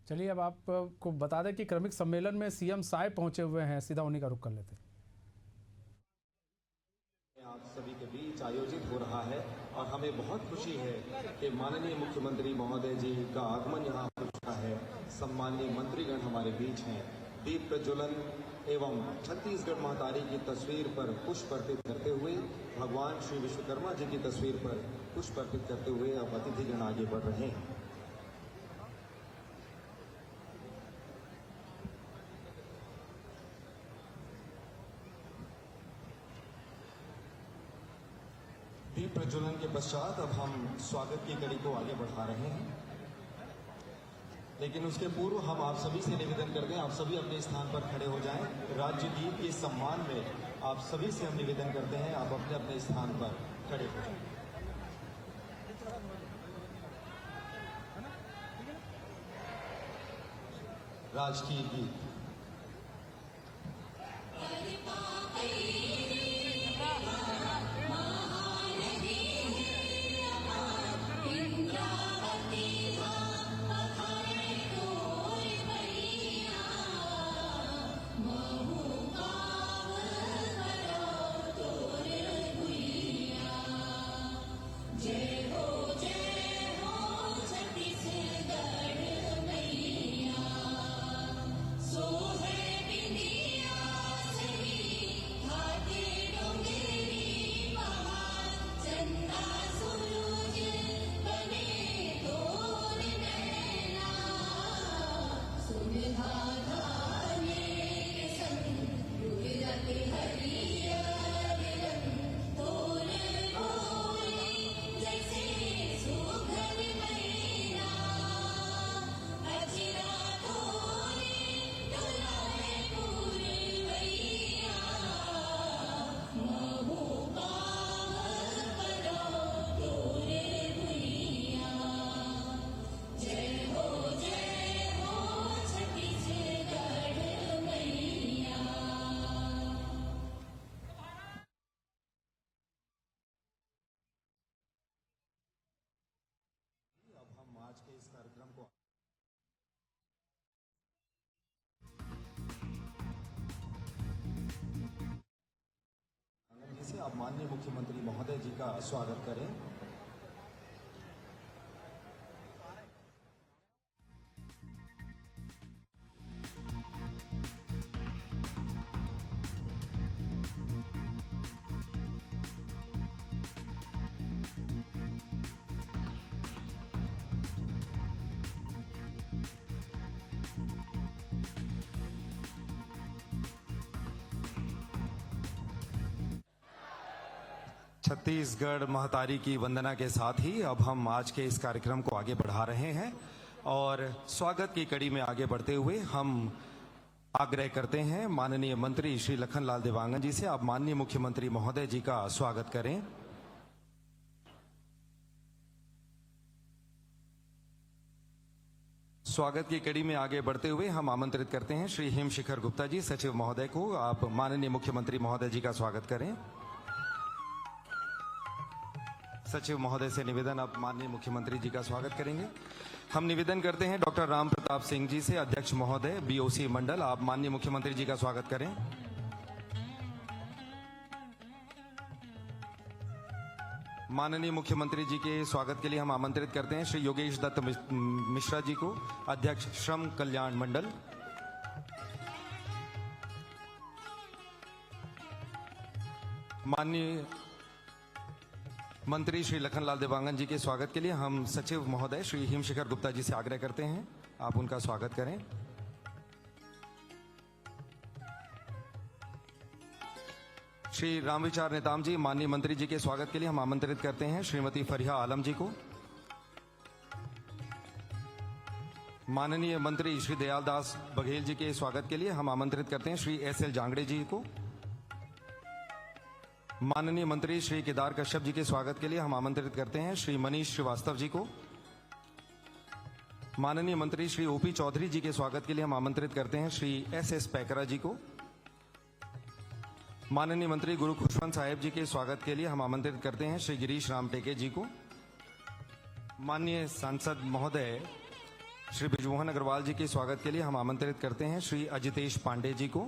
चलिए अब आपको बता दें कि क्रमिक सम्मेलन में सीएम साय पहुंचे हुए हैं, सीधा उन्हीं का रुख कर लेते हैं। आप सभी के बीच आयोजित हो रहा है और हमें बहुत खुशी है कि माननीय मुख्यमंत्री महोदय जी का आगमन यहाँ हो चुका है। सम्मानीय मंत्रीगण हमारे बीच हैं। दीप प्रज्वलन एवं छत्तीसगढ़ महतारी की तस्वीर पर पुष्प अर्पित करते हुए भगवान श्री विश्वकर्मा जी की तस्वीर पर पुष्प अर्पित करते हुए अब अतिथिगण आगे बढ़ रहे हैं। दीप प्रज्वलन के पश्चात अब हम स्वागत की कड़ी को आगे बढ़ा रहे हैं, लेकिन उसके पूर्व हम आप सभी से निवेदन करते हैं, आप सभी अपने स्थान पर खड़े हो जाएं। राज्य गीत के सम्मान में आप सभी से हम निवेदन करते हैं, आप अपने अपने स्थान पर खड़े हो जाएं। राजकीय गीत। आप माननीय मुख्यमंत्री महोदय जी का स्वागत करें। छत्तीसगढ़ महतारी की वंदना के साथ ही अब हम आज के इस कार्यक्रम को आगे बढ़ा रहे हैं और स्वागत की कड़ी में आगे बढ़ते हुए हम आग्रह करते हैं माननीय मंत्री श्री लखनलाल देवांगन जी से, आप माननीय मुख्यमंत्री महोदय जी का स्वागत करें। स्वागत की कड़ी में आगे बढ़ते हुए हम आमंत्रित करते हैं श्री हिमशिखर गुप्ता जी सचिव महोदय को, आप माननीय मुख्यमंत्री महोदय जी का स्वागत करें। सचिव महोदय से निवेदन, आप माननीय मुख्यमंत्री जी का स्वागत करेंगे। हम निवेदन करते हैं डॉक्टर राम प्रताप सिंह जी से, अध्यक्ष महोदय बीओसी मंडल, आप माननीय मुख्यमंत्री जी का स्वागत करें। माननीय मुख्यमंत्री जी के स्वागत के लिए हम आमंत्रित करते हैं श्री योगेश दत्त मिश्रा जी को, अध्यक्ष श्रम कल्याण मंडल। माननीय मंत्री श्री लखनलाल देवांगन जी के स्वागत के लिए हम सचिव महोदय श्री हिमशिखर गुप्ता जी से आग्रह करते हैं, आप उनका स्वागत करें। श्री रामविचार नेताम जी माननीय मंत्री जी के स्वागत के लिए हम आमंत्रित करते हैं श्रीमती फरिया आलम जी को। माननीय मंत्री श्री दयालदास बघेल जी के स्वागत के लिए हम आमंत्रित करते हैं श्री एस एल जांगड़े जी को। माननीय मंत्री श्री केदार कश्यप जी के स्वागत के लिए हम आमंत्रित करते हैं श्री मनीष श्रीवास्तव जी को। माननीय मंत्री श्री ओपी चौधरी जी के स्वागत के लिए हम आमंत्रित करते हैं श्री एस एस पैकरा जी को। माननीय मंत्री गुरु खुशवंत साहेब जी के स्वागत के लिए हम आमंत्रित करते हैं श्री गिरीश राम टेके जी को। माननीय सांसद महोदय श्री बृजमोहन अग्रवाल जी के स्वागत के लिए हम आमंत्रित करते हैं श्री अजितेश पांडे जी को।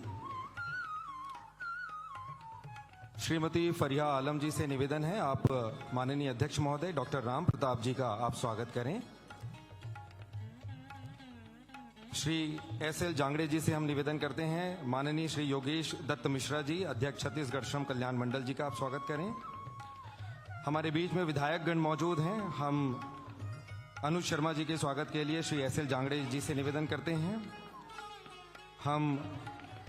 श्रीमती फरिया आलम जी से निवेदन है आप माननीय अध्यक्ष महोदय डॉक्टर राम प्रताप जी का आप स्वागत करें। श्री एस.एल. जांगड़े जी से हम निवेदन करते हैं माननीय श्री योगेश दत्त मिश्रा जी अध्यक्ष छत्तीसगढ़ श्रम कल्याण मंडल जी का आप स्वागत करें। हमारे बीच में विधायक गण मौजूद हैं, हम अनुज शर्मा जी के स्वागत के लिए श्री एस.एल. जांगड़े जी से निवेदन करते हैं। हम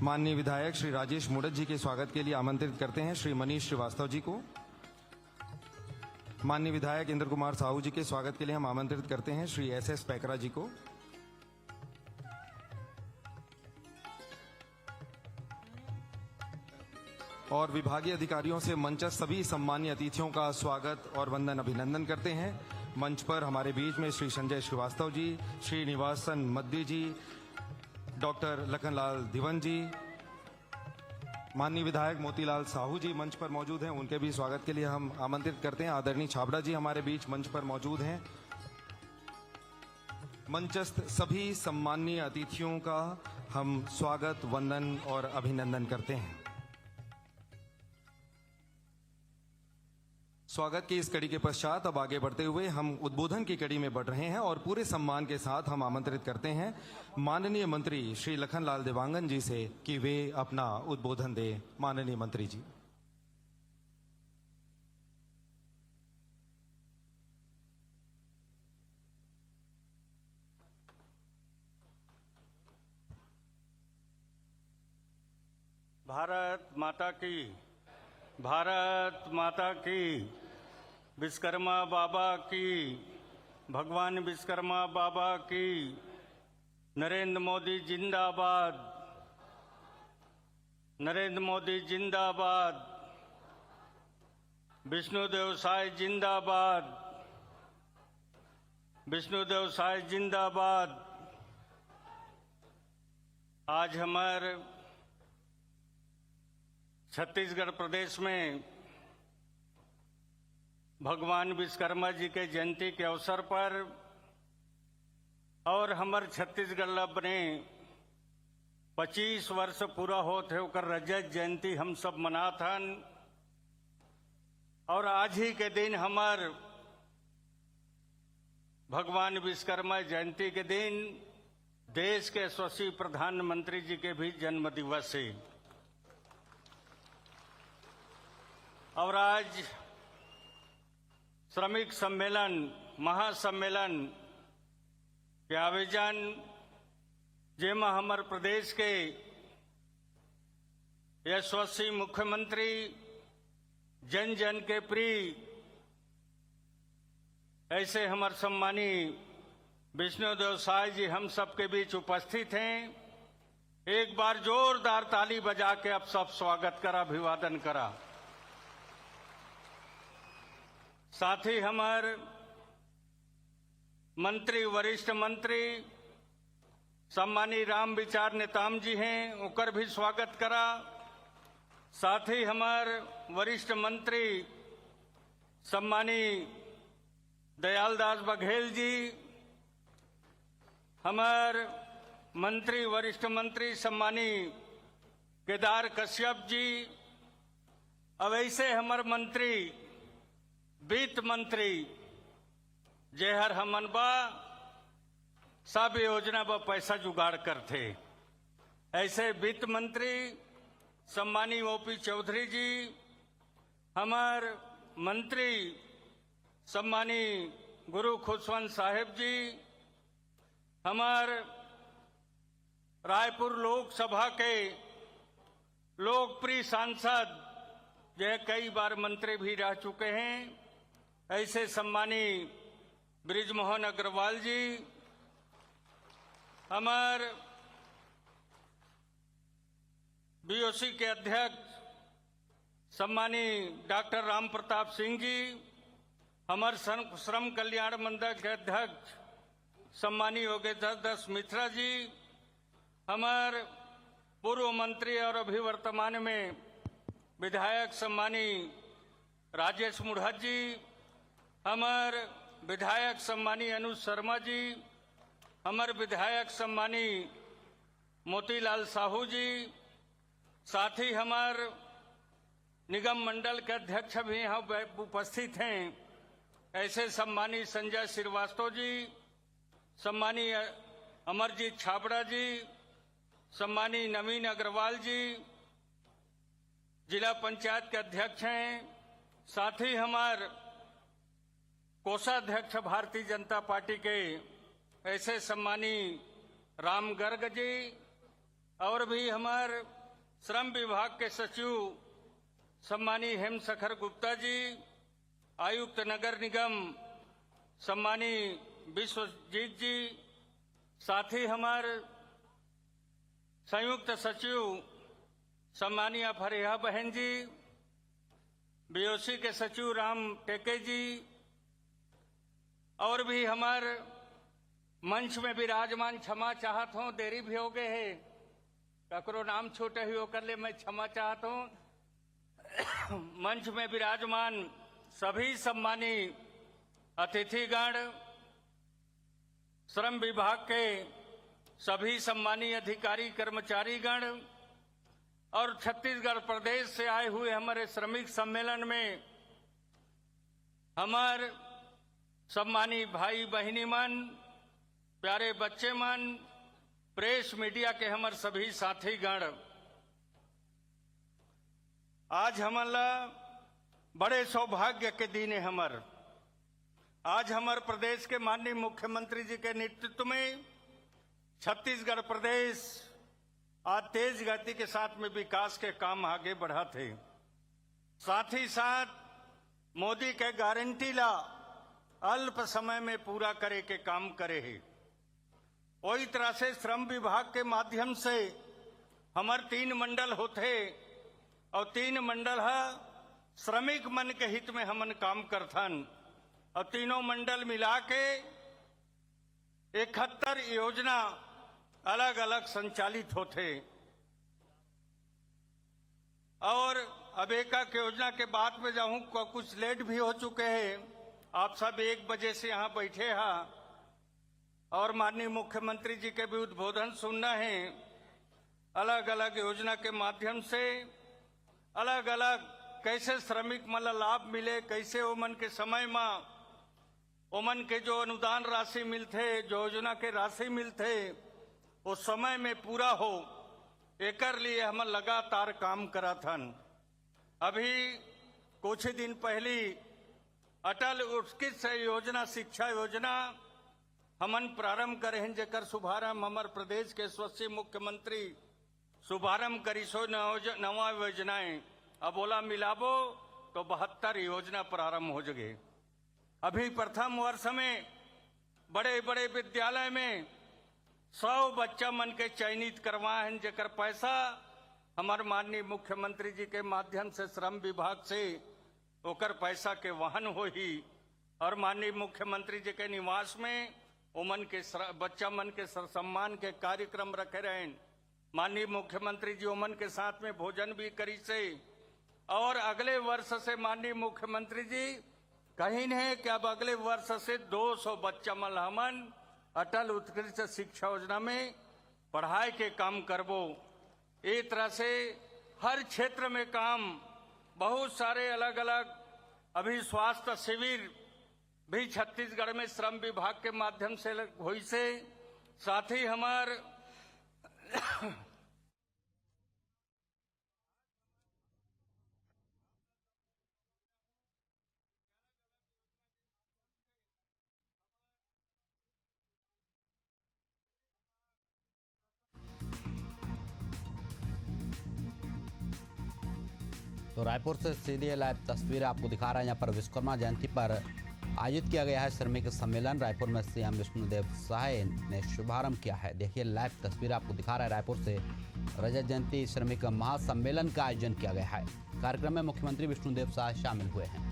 माननीय विधायक श्री राजेश मुड़त जी के स्वागत के लिए आमंत्रित करते हैं श्री मनीष श्रीवास्तव जी को। माननीय विधायक इंद्र कुमार साहू जी के स्वागत के लिए हम आमंत्रित करते हैं श्री एस.एस. पैकरा जी को। और विभागीय अधिकारियों से मंचस्थ सभी सम्मानीय अतिथियों का स्वागत और वंदन अभिनंदन करते हैं। मंच पर हमारे बीच में श्री संजय श्रीवास्तव जी, श्री निवासन मद्दी जी, डॉक्टर लखनलाल दिवन जी, माननीय विधायक मोतीलाल साहू जी मंच पर मौजूद हैं, उनके भी स्वागत के लिए हम आमंत्रित करते हैं। आदरणीय छाबड़ा जी हमारे बीच मंच पर मौजूद हैं। मंचस्थ सभी सम्मानीय अतिथियों का हम स्वागत, वंदन और अभिनंदन करते हैं। स्वागत की इस कड़ी के पश्चात अब आगे बढ़ते हुए हम उद्बोधन की कड़ी में बढ़ रहे हैं और पूरे सम्मान के साथ हम आमंत्रित करते हैं माननीय मंत्री श्री लखनलाल देवांगन जी से कि वे अपना उद्बोधन दें। माननीय मंत्री जी। भारत माता की, विश्वकर्मा बाबा की, भगवान विश्वकर्मा बाबा की, नरेंद्र मोदी जिंदाबाद, नरेंद्र मोदी जिंदाबाद, विष्णुदेव साय जिंदाबाद, विष्णुदेव साय जिंदाबाद। आज हमारे छत्तीसगढ़ प्रदेश में भगवान विश्वकर्मा जी के जयंती के अवसर पर और हमारे छत्तीसगढ़ अपने 25 वर्ष पूरा होते होकर रजत जयंती हम सब मनाथन। और आज ही के दिन हमार भगवान विश्वकर्मा जयंती के दिन देश के यशस्वी प्रधानमंत्री जी के भी जन्म दिवस है। और आज श्रमिक सम्मेलन, महासम्मेलन के आयोजन जेमा हमारे प्रदेश के यशस्वी मुख्यमंत्री जन जन के प्रिय ऐसे हमारे सम्मानी विष्णुदेव साय जी हम सबके बीच उपस्थित हैं। एक बार जोरदार ताली बजा के आप सब स्वागत करा, अभिवादन करा। साथ ही हमारे मंत्री, वरिष्ठ मंत्री सम्मानी राम विचार नेताम जी हैं, उनकर भी स्वागत करा। साथ ही हमारे वरिष्ठ मंत्री सम्मानी दयालदास बघेल जी, हमारे मंत्री, वरिष्ठ मंत्री सम्मानी केदार कश्यप जी, अब ऐसे हमारे मंत्री, वित्त मंत्री जेहर हमन बा सब योजना बा पैसा जुगाड़ करते। ऐसे वित्त मंत्री सम्मानी ओपी चौधरी जी, हमार मंत्री सम्मानी गुरु खुशवंत साहेब जी, हमार रायपुर लोकसभा के लोकप्रिय सांसद जो कई बार मंत्री भी रह चुके हैं, ऐसे सम्मानी बृजमोहन अग्रवाल जी, हमारे बीओसी के अध्यक्ष सम्मानी डॉक्टर राम प्रताप सिंह जी, हमारे श्रम कल्याण मंडल के अध्यक्ष सम्मानी योगेश दत्त मिश्रा जी, हमारे पूर्व मंत्री और अभी वर्तमान में विधायक सम्मानी राजेश मुड़त जी, हमारे विधायक सम्मानी अनुज शर्मा जी, हमारे विधायक सम्मानी मोतीलाल साहू जी, साथ ही हमारे निगम मंडल के अध्यक्ष भी यहाँ उपस्थित हैं, ऐसे सम्मानी संजय श्रीवास्तव जी, सम्मानी अमरजीत छाबड़ा जी, सम्मानी नवीन अग्रवाल जी, जिला पंचायत के अध्यक्ष हैं, साथ ही हमारे कोषाध्यक्ष भारतीय जनता पार्टी के ऐसे सम्मानी राम गर्ग जी, और भी हमारे श्रम विभाग के सचिव सम्मानी हेमशेखर गुप्ता जी, आयुक्त नगर निगम सम्मानी विश्वजीत जी, साथ ही हमारे संयुक्त सचिव सम्मानी फरिया बहन जी, बीओसी के सचिव राम टेके जी, और भी हमारे मंच में विराजमान, क्षमा चाहत हूँ देरी भी हो गए है, ककरो नाम छोटे ही होकर ले मैं क्षमा चाहता हूँ। मंच में विराजमान सभी सम्मानी अतिथिगण, श्रम विभाग के सभी सम्मानी अधिकारी कर्मचारीगण और छत्तीसगढ़ प्रदेश से आए हुए हमारे श्रमिक सम्मेलन में हमारे सम्मानी भाई बहिनी मन, प्यारे बच्चे मन, प्रेस मीडिया के हमारे सभी साथीगण, आज हमारा बड़े सौभाग्य के दिन है। आज हमारे प्रदेश के माननीय मुख्यमंत्री जी के नेतृत्व में छत्तीसगढ़ प्रदेश आज तेज गति के साथ में विकास के काम आगे बढ़ा थे। साथ ही साथ मोदी के गारंटी ला अल्प समय में पूरा करे के काम करे है। वही तरह से श्रम विभाग के माध्यम से हमारे 3 मंडल होते और 3 मंडल है श्रमिक मन के हित में हमन काम करथन, और तीनों मंडल मिला के 71 योजना अलग अलग संचालित होते। और अब एक योजना के बाद में जाऊं, कुछ लेट भी हो चुके हैं, आप सब 1 बजे से यहाँ बैठे हैं और माननीय मुख्यमंत्री जी के भी उद्बोधन सुनना है। अलग अलग योजना के माध्यम से अलग अलग कैसे श्रमिक मतलब लाभ मिले, कैसे ओमन के समय में ओमन के जो अनुदान राशि मिलते, जो योजना के राशि मिलते, वो समय में पूरा हो, एकर लिए हम लगातार काम करा थन। अभी कुछ ही दिन पहले अटल उत्कृष्ट योजना, शिक्षा योजना हमन प्रारंभ करे हैं, जेकर शुभारंभ हमारे प्रदेश के यशस्वी मुख्यमंत्री शुभारंभ करी सो नवा योजनाएं। अब बोला मिलाबो तो 72 योजना प्रारंभ हो जगे। अभी प्रथम वर्ष में बड़े बड़े विद्यालय में 100 बच्चा मन के चयनित करवाए हैं, जेकर पैसा हमारे माननीय मुख्यमंत्री जी के माध्यम से श्रम विभाग से ओकर पैसा के वहन हो ही, और माननीय मुख्यमंत्री जी के निवास में ओमन के बच्चा मन के सम्मान के कार्यक्रम रखे रहे। माननीय मुख्यमंत्री जी ओमन के साथ में भोजन भी करी से, और अगले वर्ष से माननीय मुख्यमंत्री जी कहीं है कि अब अगले वर्ष से 200 बच्चा मन हमन अटल उत्कृष्ट शिक्षा योजना में पढ़ाई के काम करबो। एक तरह से हर क्षेत्र में काम, बहुत सारे अलग अलग अभी स्वास्थ्य शिविर भी छत्तीसगढ़ में श्रम विभाग के माध्यम से हुई से, साथ ही हमार तो रायपुर से सीधे लाइव तस्वीर आपको दिखा रहे हैं। यहाँ पर विश्वकर्मा जयंती पर आयोजित किया गया है श्रमिक सम्मेलन। रायपुर में सीएम विष्णुदेव साय ने शुभारंभ किया है। देखिए लाइव तस्वीर आपको दिखा रहा है। रायपुर से रजत जयंती श्रमिक महासम्मेलन का आयोजन किया गया है। कार्यक्रम में मुख्यमंत्री विष्णुदेव साय शामिल हुए हैं।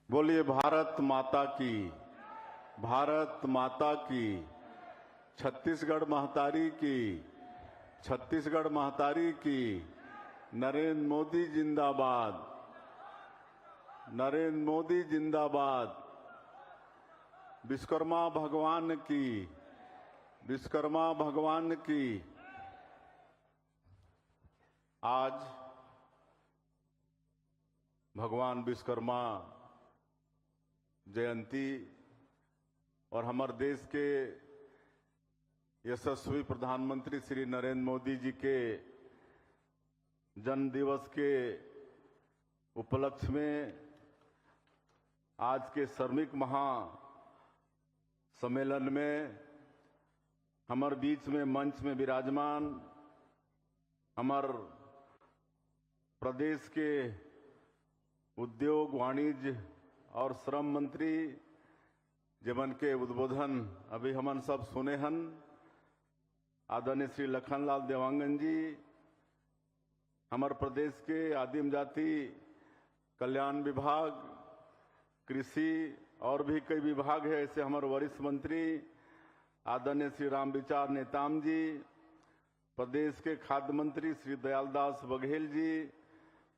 बोलिए भारत माता की, भारत माता की, छत्तीसगढ़ महतारी की, छत्तीसगढ़ महतारी की, नरेंद्र मोदी जिंदाबाद, नरेंद्र मोदी जिंदाबाद, विश्वकर्मा भगवान की, विश्वकर्मा भगवान की। आज भगवान विश्वकर्मा जयंती और हमारे देश के यशस्वी प्रधानमंत्री श्री नरेंद्र मोदी जी के जन्म दिवस के उपलक्ष्य में आज के श्रमिक महा सम्मेलन में हमारे बीच में मंच में विराजमान हमार प्रदेश के उद्योग, वाणिज्य और श्रम मंत्री जीवन के उद्बोधन अभी हमन सब सुने हन, आदरणीय श्री लखनलाल देवांगन जी, हमारे प्रदेश के आदिम जाति कल्याण विभाग, कृषि और भी कई विभाग है, ऐसे हमारे वरिष्ठ मंत्री आदरणीय श्री रामविचार नेताम जी, प्रदेश के खाद्य मंत्री श्री दयालदास बघेल जी,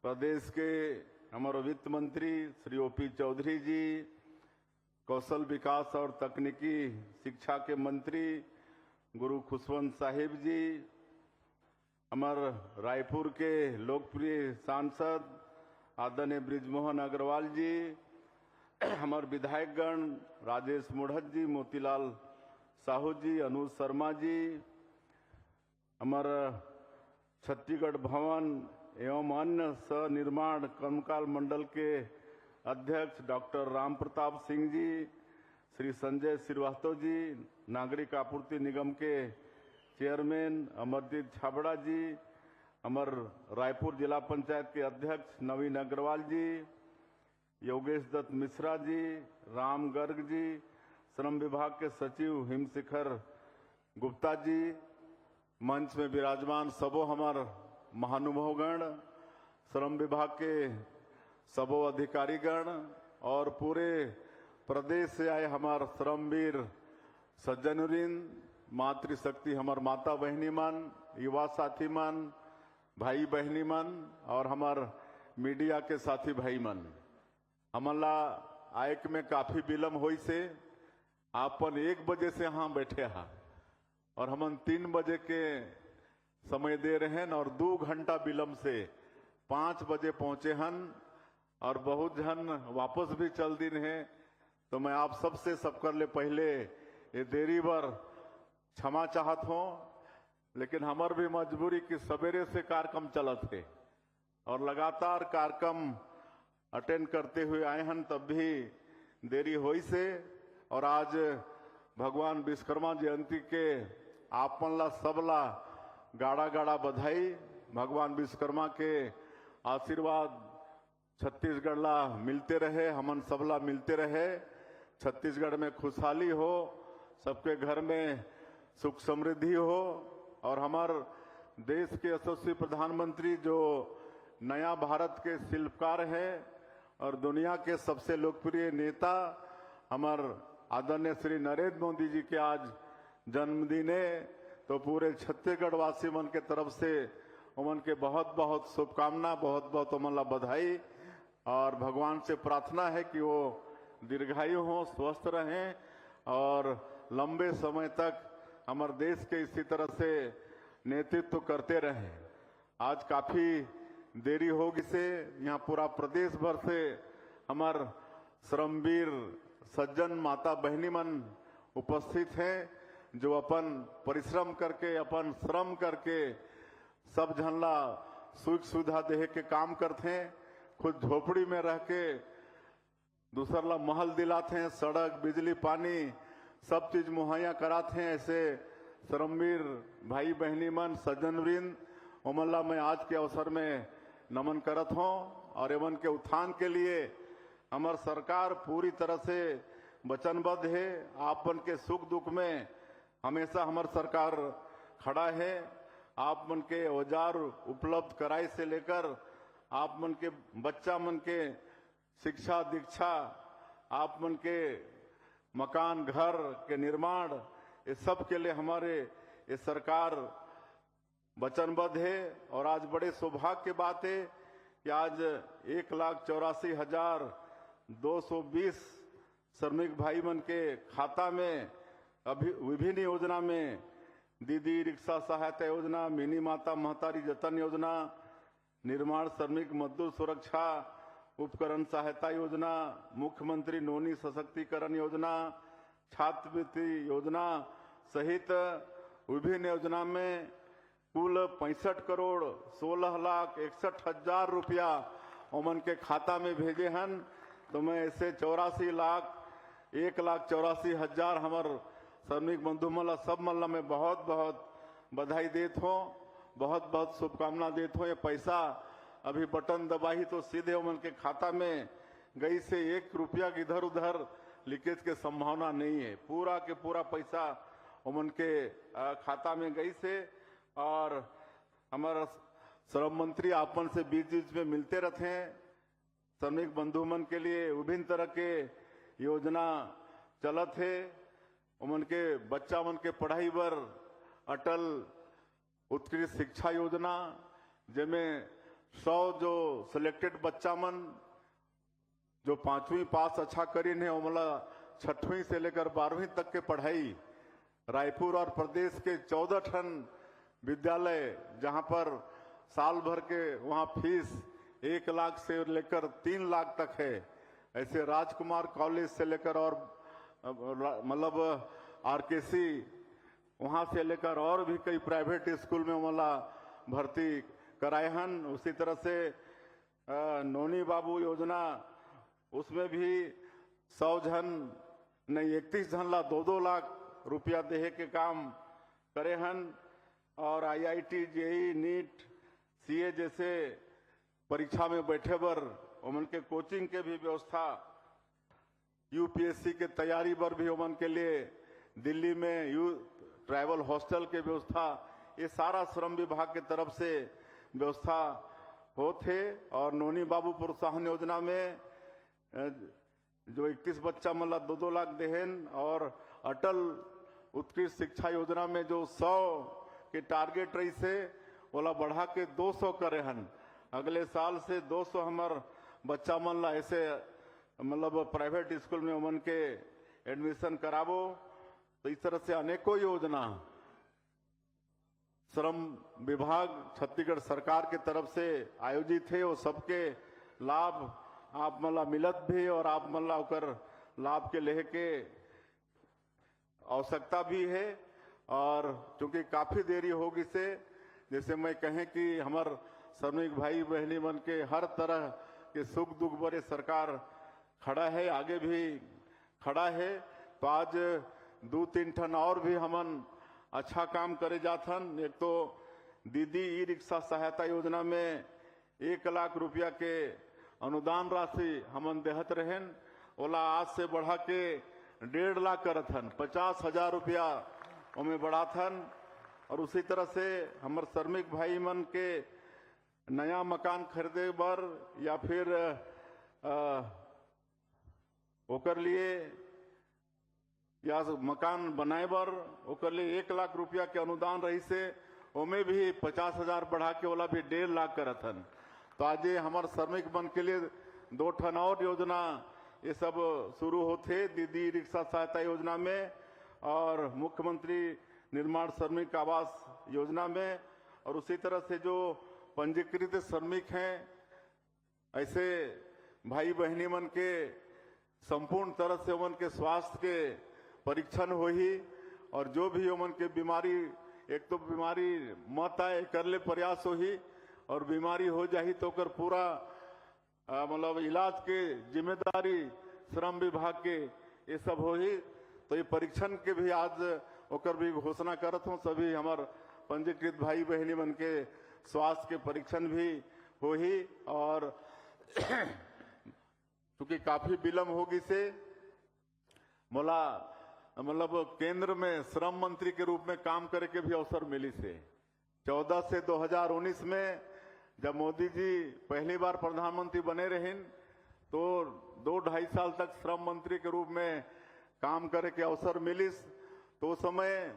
प्रदेश के हमारे वित्त मंत्री श्री ओपी चौधरी जी, कौशल विकास और तकनीकी शिक्षा के मंत्री गुरु खुशवंत साहिब जी, हमारे रायपुर के लोकप्रिय सांसद आदरणीय बृजमोहन अग्रवाल जी, हमारे विधायकगण राजेश मुढ़त जी, मोतीलाल साहू जी, अनुज शर्मा जी, हमारा छत्तीसगढ़ भवन एवं अन्य सनिर्माण कर्मकाल मंडल के अध्यक्ष डॉक्टर राम प्रताप सिंह जी, श्री संजय श्रीवास्तव जी, नागरिक आपूर्ति निगम के चेयरमैन अमरजीत छाबड़ा जी, अमर रायपुर जिला पंचायत के अध्यक्ष नवीन अग्रवाल जी, योगेश दत्त मिश्रा जी, राम गर्ग जी, श्रम विभाग के सचिव हिमशिखर गुप्ता जी, मंच में विराजमान सबो हमार महानुभावगण, श्रम विभाग के सबो अधिकारीगण और पूरे प्रदेश से आए हमार श्रमवीर सज्जनवृंद, मातृशक्ति हमार माता बहनी मन, युवा साथी मन, भाई बहनी मन और हमार मीडिया के साथी भाई मन, हमला आयक में काफी विलम्ब हुई से आपन 1 बजे से यहाँ बैठे हा और हमन 3 बजे के समय दे रहे हैं और 2 घंटा विलम्ब से 5 बजे पहुंचे हन और बहुत जन वापस भी चल दिन है। तो मैं आप सबसे सब कर ले पहले ये देरी पर क्षमा चाहत हूँ, लेकिन हमार भी मजबूरी की सवेरे से कार्यक्रम चलत है और लगातार कार्यक्रम अटेंड करते हुए आए हन, तब भी देरी हुई से। और आज भगवान विश्वकर्मा जयंती के आपन ला सबला गाड़ा गाड़ा बधाई। भगवान विश्वकर्मा के आशीर्वाद छत्तीसगढ़ ला मिलते रहे, हमन सबला मिलते रहे, छत्तीसगढ़ में खुशहाली हो, सबके घर में सुख समृद्धि हो और हमार देश के यशस्वी प्रधानमंत्री जो नया भारत के शिल्पकार हैं और दुनिया के सबसे लोकप्रिय नेता हमार आदरणीय श्री नरेंद्र मोदी जी के आज जन्मदिन है, तो पूरे छत्तीसगढ़ वासी मन के तरफ से उमन के बहुत बहुत शुभकामना, बहुत बहुत उमन ला बधाई और भगवान से प्रार्थना है कि वो दीर्घायु हो, स्वस्थ रहें और लंबे समय तक हमारे देश के इसी तरह से नेतृत्व करते रहें। आज काफी देरी होगी से यहाँ पूरा प्रदेश भर से हमार श्रमवीर सज्जन माता बहनी मन उपस्थित हैं, जो अपन परिश्रम करके, अपन श्रम करके सब झनला सुख सुविधा देहे के काम करते हैं। खुद झोपड़ी में रह के दूसर ला महल दिलाते हैं, सड़क, बिजली, पानी सब चीज मुहैया कराते हैं। ऐसे श्रमवीर भाई बहनी मन सज्जनवृंद उमल्ला मैं आज के अवसर में नमन करत हूँ और एवं के उत्थान के लिए हमार सरकार पूरी तरह से वचनबद्ध है। आप मन के सुख दुख में हमेशा हमार सरकार खड़ा है। आप मन के औजार उपलब्ध कराए से लेकर आप मन के बच्चा मन के शिक्षा दीक्षा, आप मन के मकान घर के निर्माण, ये सब के लिए हमारे ये सरकार वचनबद्ध है। और आज बड़े सौभाग्य की बात है कि आज 1,84,220 श्रमिक भाई मन के खाता में अभी विभिन्न योजना में दीदी रिक्शा सहायता योजना, मिनी माता महतारी जतन योजना, निर्माण श्रमिक मजदूर सुरक्षा उपकरण सहायता योजना, मुख्यमंत्री नोनी सशक्तिकरण योजना, छात्रवृत्ति योजना सहित विभिन्न योजना में कुल 65 करोड़ 16,61,000 रुपया उमन के खाता में भेजे हन। तो मैं ऐसे 1,84,000 हमार श्रमिक बंधु मल्ला सब मल्ला में बहुत बहुत बधाई देत हो, बहुत बहुत शुभकामना देत हो। ये पैसा अभी बटन दबाही तो सीधे उमन के खाता में गई से 1 रुपया की इधर उधर लीकेज के संभावना नहीं है। पूरा के पूरा पैसा उमन के खाता में गई से। और हमारा श्रम मंत्री आपन से बीच बीच में मिलते रहते हैं। श्रमिक बंधु मन के लिए विभिन्न तरह के योजना चलत है। उमन के बच्चा मन के पढ़ाई बर अटल उत्कृष्ट शिक्षा योजना, जिसमें 100 जो सिलेक्टेड बच्चा मन जो 5वीं पास अच्छा करीन है, उमला 6वीं से लेकर 12वीं तक के पढ़ाई रायपुर और प्रदेश के 14 ठन विद्यालय जहां पर साल भर के वहां फीस 1 लाख से लेकर 3 लाख तक है। ऐसे राजकुमार कॉलेज से लेकर और मतलब RKC वहां से लेकर और भी कई प्राइवेट स्कूल में मला भर्ती कराए हन। उसी तरह से नोनी बाबू योजना, उसमें भी 100 जन नहीं 31 जन ला 2-2 लाख रुपया देहे के काम करे हन। और IIT, JEE, नीट, CA जैसे परीक्षा में बैठे बर उमन के कोचिंग के भी व्यवस्था, UPSC के तैयारी पर भी उमन के लिए दिल्ली में ट्राइबल हॉस्टल के व्यवस्था, ये सारा श्रम विभाग के तरफ से व्यवस्था होते। और नोनी बाबू प्रोत्साहन योजना में जो 21 बच्चा मतलब 2-2 लाख देहन। और अटल उत्कृष्ट शिक्षा योजना में जो 100 के टारगेट रही से ओला बढ़ा के 200 करे हन। अगले साल से 200 हमार बच्चा मन ला ऐसे मतलब प्राइवेट स्कूल में उमन के एडमिशन कराबो। तो इस तरह से अनेकों योजना श्रम विभाग छत्तीसगढ़ सरकार के तरफ से आयोजित है और सबके लाभ आप मला मिलत भी और आप मला उकर लाभ के लेहे के आवश्यकता भी है। और चूंकि काफी देरी होगी से जैसे मैं कहें कि हमार श्रमिक भाई बहनी मन के हर तरह के सुख दुख बरे सरकार खड़ा है, आगे भी खड़ा है। तो आज 2-3 ठन और भी हमन अच्छा काम करे जाथन। एक तो दीदी ई रिक्शा सहायता योजना में 1 लाख रुपया के अनुदान राशि हमन देहत रहेन, ओला आज से बढ़ा के 1.5 लाख करथन, 50,000 रुपया उमें बढ़ाथन। और उसी तरह से हमर श्रमिक भाई मन के नया मकान खरीदे बर या फिर ओकर लिए या मकान बनाए बर ओकर लिए 1 लाख रुपया के अनुदान रही से ओमे भी 50,000 बढ़ा के ओला भी 1.5 लाख करथन। तो आज ये हमारे श्रमिक मन के लिए 2 ठन और योजना ये सब शुरू होते दीदी रिक्शा सहायता योजना में और मुख्यमंत्री निर्माण श्रमिक आवास योजना में। और उसी तरह से जो पंजीकृत श्रमिक हैं ऐसे भाई बहनी मन के संपूर्ण तरह से उमन के स्वास्थ्य के परीक्षण हो ही और जो भी उमन के बीमारी, एक तो बीमारी मत आए कर ले प्रयास हो ही और बीमारी हो जाही तो कर पूरा मतलब इलाज के जिम्मेदारी श्रम विभाग के ये सब हो ही। तो ये परीक्षण के भी आज ओकर भी घोषणा करत हूँ। सभी हमार पंजीकृत भाई बहनी मन के स्वास्थ्य के परीक्षण भी हो ही। और चूंकि काफी विलम्ब होगी से मोला मतलब केंद्र में श्रम मंत्री के रूप में काम करे के भी अवसर मिली से 14 से 2019 में जब मोदी जी पहली बार प्रधानमंत्री बने रहें तो 2-2.5 साल तक श्रम मंत्री के रूप में काम करे के अवसर मिली। तो उस समय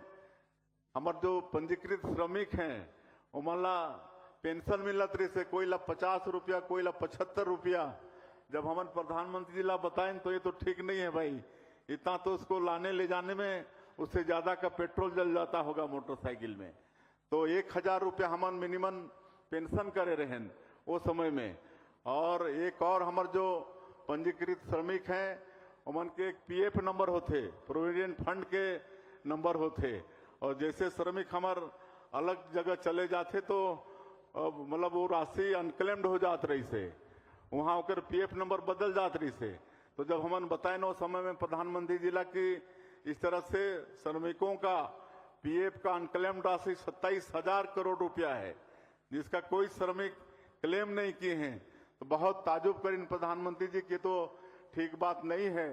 हमारे जो पंजीकृत श्रमिक हैं उमला पेंशन मिलत रही से, कोई ला 50 रुपया, कोई ला 75 रुपया। जब हम प्रधानमंत्री जी ला बताएं तो ये तो ठीक नहीं है भाई, इतना तो उसको लाने ले जाने में उससे ज्यादा का पेट्रोल जल जाता होगा मोटरसाइकिल में। तो 1000 रुपया हमन मिनिमम पेंशन करे रहें वो समय में। और एक और हमार जो पंजीकृत श्रमिक हैं उमन के एक पीएफ नंबर होते, प्रोविडेंट फंड के नंबर होते। और जैसे श्रमिक हमार अलग जगह चले जाते तो मतलब वो राशि अनक्लेम्ड हो जात रही से, वहां होकर पीएफ नंबर बदल जात रही से। तो जब हमन बताए ना समय में प्रधानमंत्री जी ला कि इस तरह से श्रमिकों का पीएफ का अनक्लेम्ड राशि 27,000 करोड़ रुपया है, जिसका कोई श्रमिक क्लेम नहीं किए हैं, तो बहुत ताजुब करें प्रधानमंत्री जी की, तो ठीक बात नहीं है।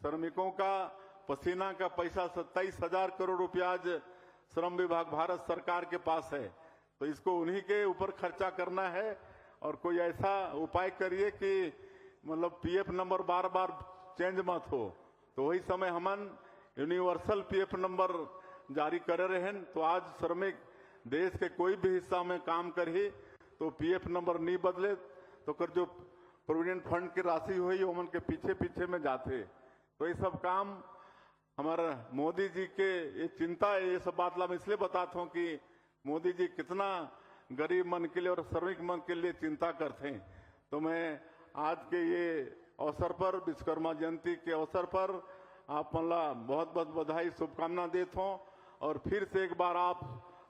श्रमिकों का पसीना का पैसा 27,000 करोड़ रुपया आज श्रम विभाग भारत सरकार के पास है, तो इसको उन्हीं के ऊपर खर्चा करना है। और कोई ऐसा उपाय करिए कि मतलब पीएफ नंबर बार बार चेंज मत हो। तो वही समय हमन यूनिवर्सल पीएफ नंबर जारी करे रहें, तो आज श्रमिक देश के कोई भी हिस्सा में काम करे तो पीएफ नंबर नहीं बदले तो कर जो प्रोविडेंट फंड की राशि हुई उमन के पीछे पीछे में जाते। तो ये सब काम हमारा मोदी जी के ये चिंता है। ये सब बात ला मैं इसलिए बताता हूँ कि मोदी जी कितना गरीब मन के लिए और श्रमिक मन के लिए चिंता करते हैं। तो मैं आज के ये अवसर पर, विश्वकर्मा जयंती के अवसर पर आप मला बहुत बहुत बधाई शुभकामना देता हूँ। और फिर से एक बार आप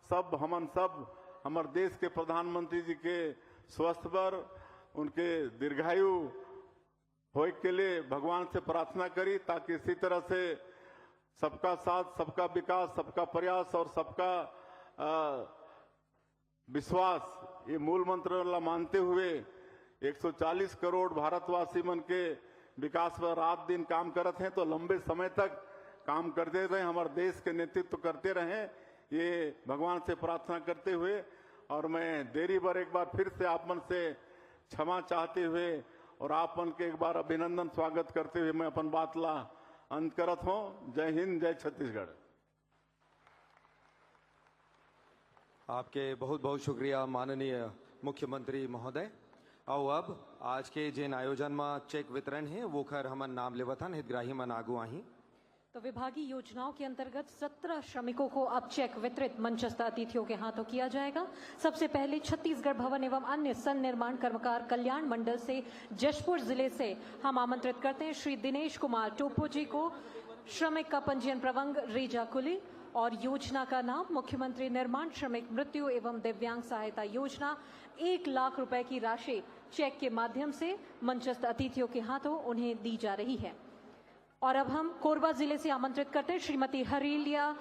सब हमन सब हमारे देश के प्रधानमंत्री जी के स्वास्थ्य पर, उनके दीर्घायु होए के लिए भगवान से प्रार्थना करी, ताकि इसी तरह से सबका साथ, सबका विकास, सबका प्रयास और सबका विश्वास, ये मूल मंत्र मानते हुए 140 करोड़ भारतवासी मन के विकास पर रात दिन काम करते हैं। तो लंबे समय तक काम करते रहे, हमारे देश के नेतृत्व करते रहे, ये भगवान से प्रार्थना करते हुए। और मैं देरी पर एक बार फिर से आप मन से क्षमा चाहते हुए और आप मन के एक बार अभिनंदन स्वागत करते हुए मैं अपन बात ला अंत करत हूँ। जय हिंद, जय छत्तीसगढ़। आपके बहुत बहुत शुक्रिया माननीय मुख्यमंत्री महोदय। आओ अब आज के जिन आयोजन में चेक वितरण है वो खर हमन नाम लेवथन हितग्राही मन आगू आही। तो विभागीय योजनाओं के अंतर्गत 17 श्रमिकों को अब चेक वितरित मंचस्थ अतिथियों के हाथों किया जाएगा। सबसे पहले छत्तीसगढ़ भवन एवं अन्य संनिर्माण कर्मकार कल्याण मंडल से जशपुर जिले से हम आमंत्रित करते हैं श्री दिनेश कुमार टोपो जी को। श्रमिक का पंजीयन प्रवंग रेजा कुली और योजना का नाम मुख्यमंत्री निर्माण श्रमिक मृत्यु एवं दिव्यांग सहायता योजना। 1 लाख रुपए की राशि चेक के माध्यम से मंचस्थ अतिथियों के हाथों उन्हें दी जा रही है। और अब हम कोरबा जिले से आमंत्रित करते हैं श्रीमती हरीलिया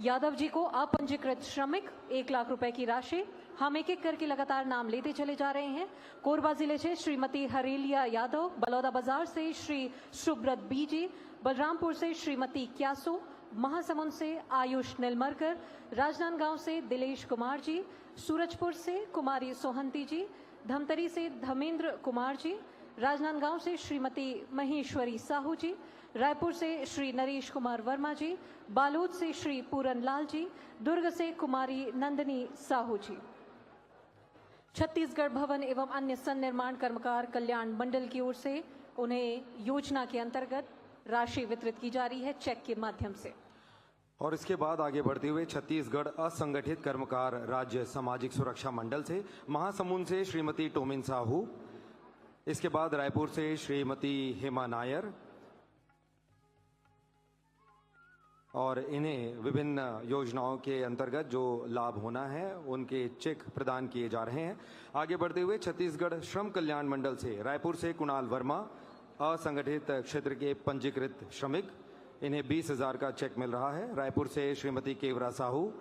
यादव जी को, अपंजीकृत श्रमिक। 1 लाख रुपए की राशि। हम एक एक करके लगातार नाम लेते चले जा रहे हैं। कोरबा जिले से श्रीमती हरीलिया यादव, बलौदा बाजार से श्री सुब्रत बीजी, बलरामपुर से श्रीमती क्यासो, महासमुंद से आयुष निलमरकर, राजनांदगांव से दिलेश कुमार जी, सूरजपुर से कुमारी सोहंती जी, धमतरी से धर्मेंद्र कुमार जी, राजनांदगांव से श्रीमती महेश्वरी साहू जी, रायपुर से श्री नरेश कुमार वर्मा जी, बालोद से श्री पूरन लाल जी, दुर्ग से कुमारी नंदनी साहू जी। छत्तीसगढ़ भवन एवं अन्य संनिर्माण कर्मकार कल्याण मंडल की ओर से उन्हें योजना के अंतर्गत राशि वितरित की जा रही है चेक के माध्यम से। और इसके बाद आगे बढ़ते हुए छत्तीसगढ़ असंगठित कर्मकार राज्य सामाजिक सुरक्षा मंडल से महासमुंद से श्रीमती टोमिन साहू, इसके बाद रायपुर से श्रीमती हेमा नायर, और इन्हें विभिन्न योजनाओं के अंतर्गत जो लाभ होना है उनके चेक प्रदान किए जा रहे हैं। आगे बढ़ते हुए छत्तीसगढ़ श्रम कल्याण मंडल से रायपुर से कुणाल वर्मा, असंगठित क्षेत्र के पंजीकृत श्रमिक, इन्हें 20,000 का चेक मिल रहा है। रायपुर से श्रीमती केवरा साहू,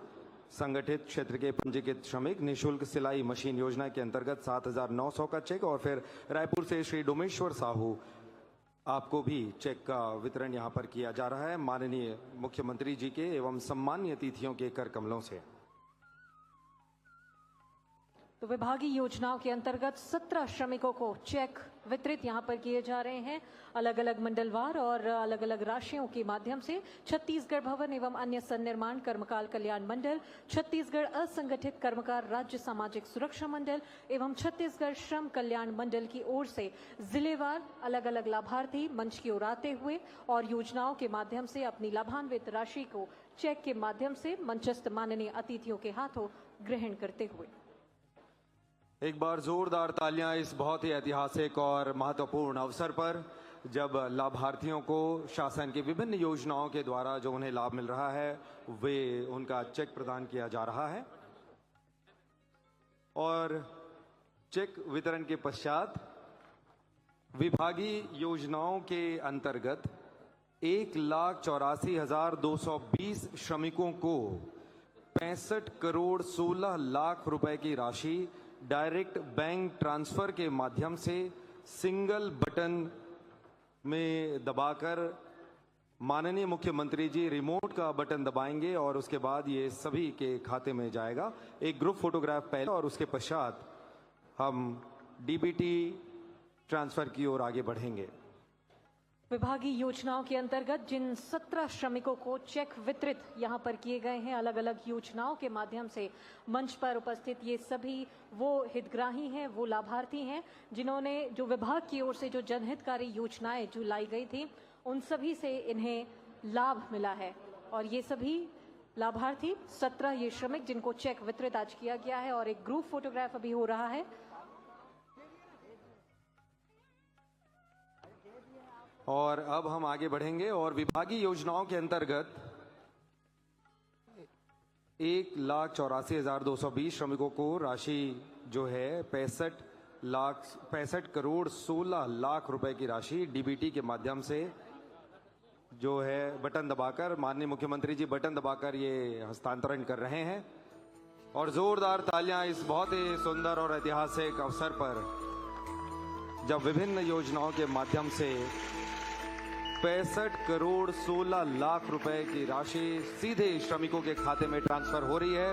संगठित क्षेत्र के पंजीकृत श्रमिक, निःशुल्क सिलाई मशीन योजना के अंतर्गत 7,900 का चेक। और फिर रायपुर से श्री डोमेश्वर साहू, आपको भी चेक का वितरण यहाँ पर किया जा रहा है माननीय मुख्यमंत्री जी के एवं सम्मान्य अतिथियों के कर कमलों से। तो विभागीय योजनाओं के अंतर्गत 17 श्रमिकों को चेक वितरित यहां पर किए जा रहे हैं अलग अलग मंडलवार और अलग अलग राशियों के माध्यम से। छत्तीसगढ़ भवन एवं अन्य सन्निर्माण कर्मकार कल्याण मंडल, छत्तीसगढ़ असंगठित कर्मकार राज्य सामाजिक सुरक्षा मंडल एवं छत्तीसगढ़ श्रम कल्याण मंडल की ओर से जिलेवार अलग अलग लाभार्थी मंच की ओर आते हुए और योजनाओं के माध्यम से अपनी लाभान्वित राशि को चेक के माध्यम से मंचस्थ माननीय अतिथियों के हाथों ग्रहण करते हुए। एक बार जोरदार तालियां इस बहुत ही ऐतिहासिक और महत्वपूर्ण अवसर पर, जब लाभार्थियों को शासन की विभिन्न योजनाओं के द्वारा जो उन्हें लाभ मिल रहा है वे उनका चेक प्रदान किया जा रहा है। और चेक वितरण के पश्चात विभागीय योजनाओं के अंतर्गत 1,84,220 श्रमिकों को 65 करोड़ 16 लाख रुपए की राशि डायरेक्ट बैंक ट्रांसफर के माध्यम से सिंगल बटन में दबाकर माननीय मुख्यमंत्री जी रिमोट का बटन दबाएंगे और उसके बाद ये सभी के खाते में जाएगा। एक ग्रुप फोटोग्राफ पहले और उसके पश्चात हम डीबीटी ट्रांसफर की ओर आगे बढ़ेंगे। विभागीय योजनाओं के अंतर्गत जिन 17 श्रमिकों को चेक वितरित यहां पर किए गए हैं अलग अलग योजनाओं के माध्यम से, मंच पर उपस्थित ये सभी वो हितग्राही हैं, वो लाभार्थी हैं जिन्होंने जो विभाग की ओर से जो जनहितकारी योजनाएं जो लाई गई थी उन सभी से इन्हें लाभ मिला है। और ये सभी लाभार्थी 17 ये श्रमिक जिनको चेक वितरित आज किया गया है और एक ग्रुप फोटोग्राफ अभी हो रहा है। और अब हम आगे बढ़ेंगे और विभागीय योजनाओं के अंतर्गत 1,84,220 श्रमिकों को राशि जो है 65 करोड़ 16 लाख रुपए की राशि डीबीटी के माध्यम से जो है बटन दबाकर, माननीय मुख्यमंत्री जी बटन दबाकर ये हस्तांतरण कर रहे हैं। और जोरदार तालियां इस बहुत ही सुंदर और ऐतिहासिक अवसर पर, जब विभिन्न योजनाओं के माध्यम से 65 करोड़ 16 लाख रुपए की राशि सीधे श्रमिकों के खाते में ट्रांसफर हो रही है।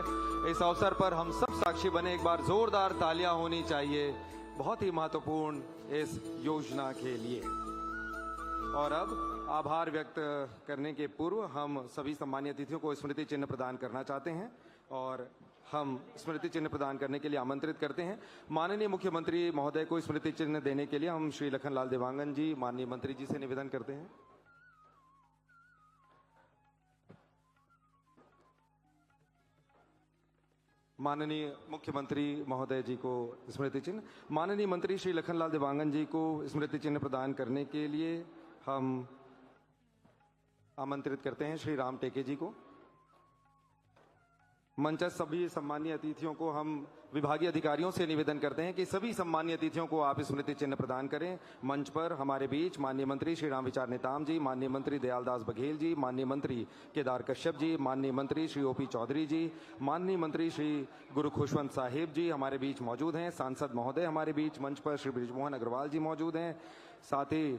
इस अवसर पर हम सब साक्षी बने, एक बार जोरदार तालियां होनी चाहिए बहुत ही महत्वपूर्ण इस योजना के लिए। और अब आभार व्यक्त करने के पूर्व हम सभी सम्मानीय अतिथियों को स्मृति चिन्ह प्रदान करना चाहते हैं और हम स्मृति चिन्ह प्रदान करने के लिए आमंत्रित करते हैं माननीय मुख्यमंत्री महोदय को। स्मृति चिन्ह देने के लिए हम श्री लखनलाल देवांगन जी माननीय मंत्री जी से निवेदन करते हैं। माननीय मुख्यमंत्री महोदय जी को स्मृति चिन्ह, माननीय मंत्री श्री लखनलाल देवांगन जी को स्मृति चिन्ह प्रदान करने के लिए हम आमंत्रित करते हैं श्री राम टेके जी को। मंचस्थ सभी सम्मानीय अतिथियों को हम विभागीय अधिकारियों से निवेदन करते हैं कि सभी सम्मानीय अतिथियों को आप स्मृति चिन्ह प्रदान करें। मंच पर हमारे बीच माननीय मंत्री श्री रामविचार नेताम जी, माननीय मंत्री दयालदास बघेल जी, माननीय मंत्री केदार कश्यप जी, माननीय मंत्री श्री ओपी चौधरी जी, माननीय मंत्री श्री गुरु खुशवंत साहिब जी हमारे बीच मौजूद हैं। सांसद महोदय हमारे बीच मंच पर श्री बृजमोहन अग्रवाल जी मौजूद हैं। साथ ही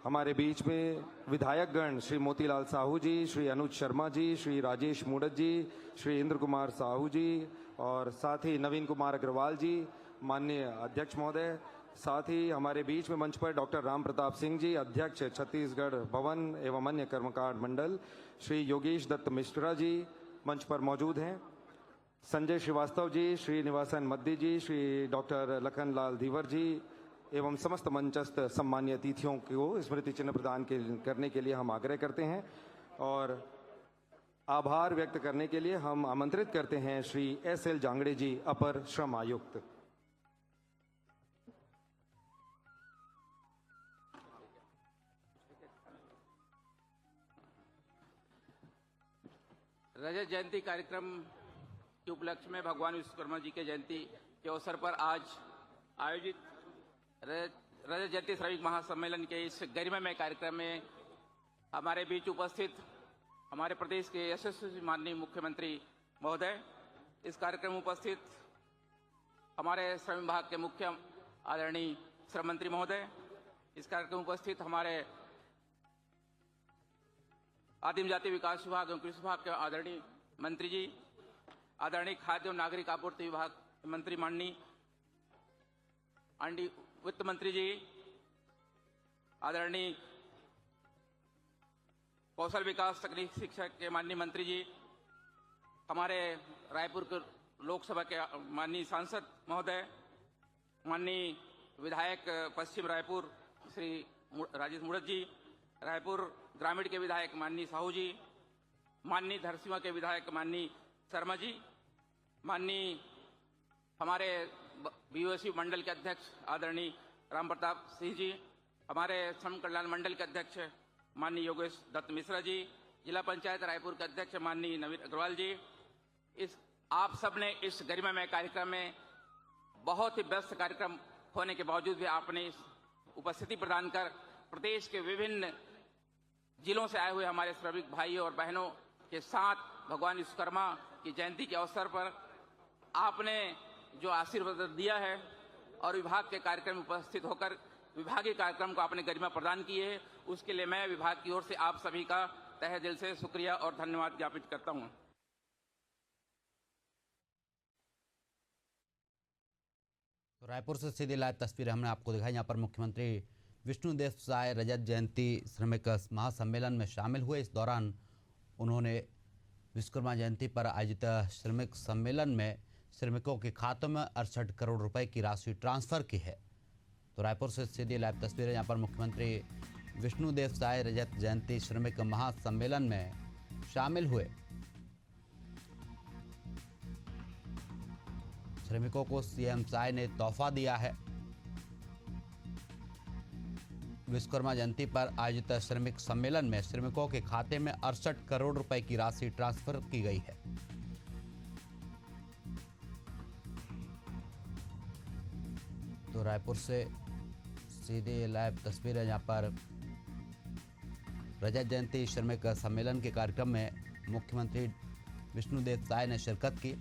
हमारे बीच में विधायकगण श्री मोतीलाल साहू जी, श्री अनुज शर्मा जी, श्री राजेश मूडत जी, श्री इंद्र कुमार साहू जी और साथ ही नवीन कुमार अग्रवाल जी माननीय अध्यक्ष महोदय। साथ ही हमारे बीच में मंच पर डॉक्टर राम प्रताप सिंह जी अध्यक्ष छत्तीसगढ़ भवन एवं अन्य कर्मकार मंडल, श्री योगेश दत्त मिश्रा जी मंच पर मौजूद हैं। संजय श्रीवास्तव जी, श्री निवासन मद्दी जी, श्री डॉक्टर लखनलाल धीवर जी एवं समस्त मंचस्थ सम्मानीय अतिथियों को स्मृति चिन्ह प्रदान करने के लिए हम आग्रह करते हैं। और आभार व्यक्त करने के लिए हम आमंत्रित करते हैं श्री एस.एल. जांगड़े जी अपर श्रम आयुक्त। रजत जयंती कार्यक्रम के उपलक्ष्य में भगवान विश्वकर्मा जी के जयंती के अवसर पर आज आयोजित रजत जयंती श्रमिक महासम्मेलन के इस गरिमामय कार्यक्रम में हमारे बीच उपस्थित हमारे प्रदेश के यशस्वी माननीय मुख्यमंत्री महोदय, इस कार्यक्रम में उपस्थित हमारे श्रम विभाग के मुख्य आदरणीय श्रम मंत्री महोदय, इस कार्यक्रम में उपस्थित हमारे आदिम जाति विकास विभाग एवं कृषि विभाग के आदरणीय मंत्री जी, आदरणीय खाद्य एवं नागरिक आपूर्ति विभाग मंत्री माननीय वित्त मंत्री जी, आदरणीय कौशल विकास तकनीक शिक्षा के माननीय मंत्री जी, हमारे रायपुर के लोकसभा के माननीय सांसद महोदय, माननीय विधायक पश्चिम रायपुर श्री राजेश मुड़त जी, रायपुर ग्रामीण के विधायक माननीय साहू जी, माननीय धरसीवा के विधायक माननीय शर्मा जी, माननीय हमारे बीओसी मंडल के अध्यक्ष आदरणीय राम प्रताप सिंह जी, हमारे श्रम कल्याण मंडल के अध्यक्ष माननीय योगेश दत्त मिश्रा जी, जिला पंचायत रायपुर के अध्यक्ष माननीय नवीन अग्रवाल जी, आप सब ने इस गरिमामय कार्यक्रम में बहुत ही व्यस्त कार्यक्रम होने के बावजूद भी आपने उपस्थिति प्रदान कर प्रदेश के विभिन्न जिलों से आए हुए हमारे श्रमिक भाइयों और बहनों के साथ भगवान विश्वकर्मा की जयंती के अवसर पर आपने जो आशीर्वाद दिया है और विभाग के कार्यक्रम में उपस्थित होकर विभागीय कार्यक्रम को आपने गरिमा प्रदान की है, उसके लिए मैं विभाग की ओर से आप सभी का तहे दिल से शुक्रिया और धन्यवाद ज्ञापित करता हूं। तो रायपुर से सीधी लाइव तस्वीरें हमने आपको दिखाई। यहाँ पर मुख्यमंत्री विष्णुदेव साय रजत जयंती श्रमिक महासम्मेलन में शामिल हुए। इस दौरान उन्होंने विश्वकर्मा जयंती पर आयोजित श्रमिक सम्मेलन में श्रमिकों के खातों में 68 करोड़ रुपए की राशि ट्रांसफर की है। तो रायपुर से सीधी लाइव तस्वीरें। यहाँ पर मुख्यमंत्री विष्णुदेव साय रजत जयंती श्रमिक महासम्मेलन में शामिल हुए। श्रमिकों को सीएम साय ने तोहफा दिया है। विश्वकर्मा जयंती पर आयोजित श्रमिक सम्मेलन में श्रमिकों के खाते में 68 करोड़ रुपए की राशि ट्रांसफर की गई है। तो रायपुर से सीधे लाइव तस्वीरें। यहाँ पर रजत जयंती श्रमिक सम्मेलन के कार्यक्रम में मुख्यमंत्री विष्णुदेव साय ने शिरकत की।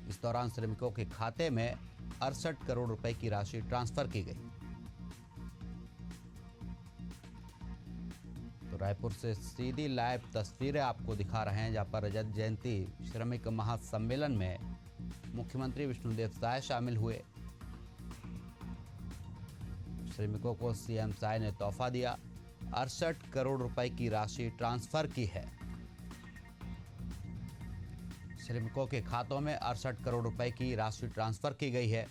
इस दौरान श्रमिकों के खाते में 68 करोड़ रुपए की राशि ट्रांसफर की गई। तो रायपुर से सीधी लाइव तस्वीरें आपको दिखा रहे हैं, जहां पर रजत जयंती श्रमिक महासम्मेलन में मुख्यमंत्री विष्णुदेव साय शामिल हुए। श्रमिकों को सीएम साय ने तोहफा दिया। 68 करोड़ रुपए की राशि ट्रांसफर की है। श्रमिकों के खातों में 68 करोड़ रुपए की राशि ट्रांसफर की गई है।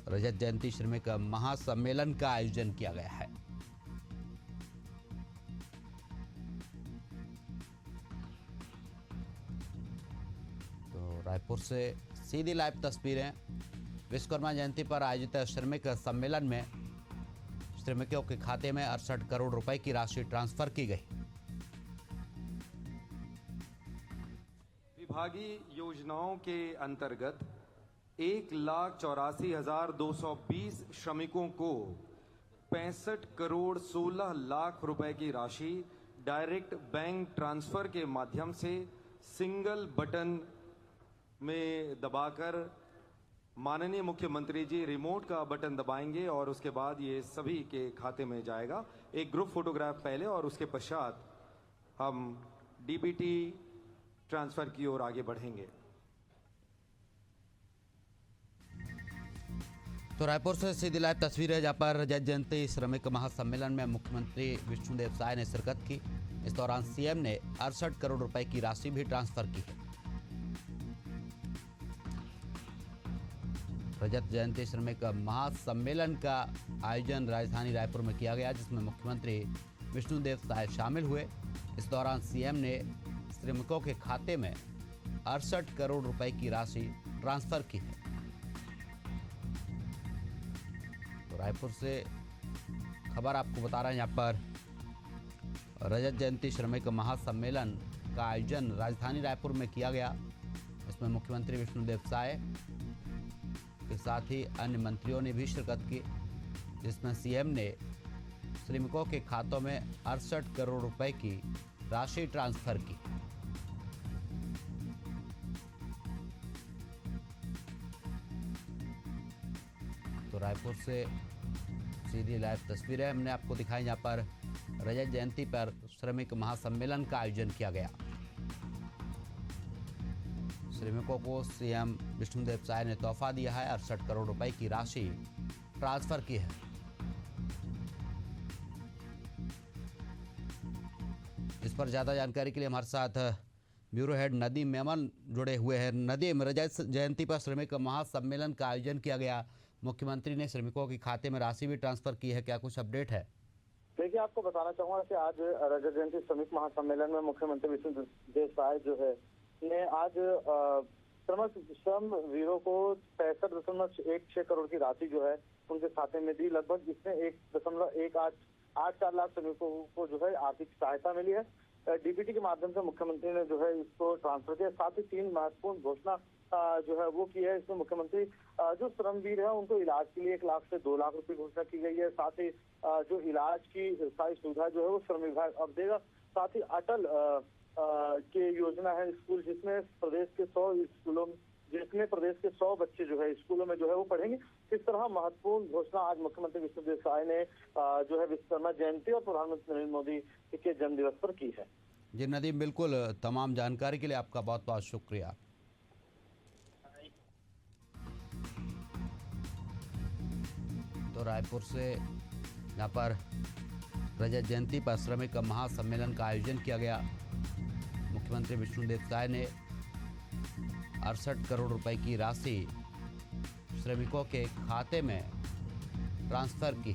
रजत जयंती श्रमिक महासम्मेलन का आयोजन किया गया है। तो रायपुर से सीधी लाइव तस्वीरें। विश्वकर्मा जयंती पर आयोजित श्रमिक सम्मेलन में श्रमिकों के खाते में 68 करोड़ रुपए की राशि ट्रांसफर की गई। विभागीय योजनाओं के अंतर्गत 1,84,220 श्रमिकों को 65 करोड़ 16 लाख रुपए की राशि डायरेक्ट बैंक ट्रांसफर के माध्यम से सिंगल बटन में दबाकर माननीय मुख्यमंत्री जी रिमोट का बटन दबाएंगे और उसके बाद ये सभी के खाते में जाएगा। एक ग्रुप फोटोग्राफ पहले और उसके पश्चात हम डीबीटी ट्रांसफर की ओर आगे बढ़ेंगे। तो रायपुर से सीधी लाइव तस्वीरें, जहां पर रजत जयंती श्रमिक महासम्मेलन में मुख्यमंत्री विष्णुदेव साय ने शिरकत की। इस दौरान सीएम ने 68 करोड़ रुपए की राशि भी ट्रांसफर की है। रजत जयंती श्रमिक महासम्मेलन का आयोजन राजधानी रायपुर में किया गया, जिसमें मुख्यमंत्री विष्णुदेव साय शामिल हुए। इस दौरान सीएम ने श्रमिकों के खाते में 68 करोड़ रुपए की राशि ट्रांसफर की है। तो रायपुर से खबर आपको बता रहे हैं, यहाँ पर रजत जयंती श्रमिक महासम्मेलन का आयोजन राजधानी रायपुर में किया गया। इसमें मुख्यमंत्री विष्णुदेव साय के साथ ही अन्य मंत्रियों ने भी शिरकत की, जिसमें सीएम ने श्रमिकों के खातों में 68 करोड़ रुपए की राशि ट्रांसफर की। तो रायपुर से सीधी लाइव तस्वीरें हमने आपको दिखाई, जहां पर रजत जयंती पर श्रमिक महासम्मेलन का आयोजन किया गया। श्रमिकों को सीएम विष्णुदेव साय ने तोहफा दिया है। 68 करोड़ रुपए की राशि ट्रांसफर की है। इस पर ज्यादा जानकारी के लिए हमारे साथ ब्यूरो हेड नदीम मेमन जुड़े हुए हैं। नदीम, रजत जयंती पर श्रमिक महासम्मेलन का आयोजन किया गया। मुख्यमंत्री ने श्रमिकों के खाते में राशि भी ट्रांसफर की है, क्या कुछ अपडेट है? देखिए, आपको बताना चाहूंगा कि आज रजत जयंती श्रमिक महासम्मेलन में मुख्यमंत्री विष्णुदेव साय जो है ने आज श्रम वीरों को 65.16 करोड़ की राशि जो है उनके खाते में दी। लगभग इसमें 1.184 लाख श्रमिकों को जो है आर्थिक सहायता मिली है। डीबीटी के माध्यम से मुख्यमंत्री ने जो है इसको ट्रांसफर किया। साथ ही 3 महत्वपूर्ण घोषणा जो है वो की है। इसमें मुख्यमंत्री जो श्रमवीर है उनको इलाज के लिए 1 लाख से 2 लाख रुपए घोषणा की गई है। साथ ही जो इलाज की सारी सुविधा जो है वो श्रम विभाग अब देगा। साथ ही अटल के योजना है स्कूल, जिसमें प्रदेश के 100 बच्चे जो है स्कूलों में जो है वो पढ़ेंगे। इस तरह महत्वपूर्ण घोषणा आज मुख्यमंत्री विष्णुदेव साय ने जो है विश्वकर्मा जयंती और प्रधानमंत्री नरेंद्र मोदी के जन्म दिवस पर की है। जी नदीम, बिल्कुल, तमाम जानकारी के लिए आपका बहुत बहुत शुक्रिया। तो रायपुर से यहाँ पर रजत जयंती पर श्रमिक महासम्मेलन का आयोजन किया गया। मुख्यमंत्री विष्णुदेव साय ने 68 करोड़ रुपए की राशि श्रमिकों के खाते में ट्रांसफर की।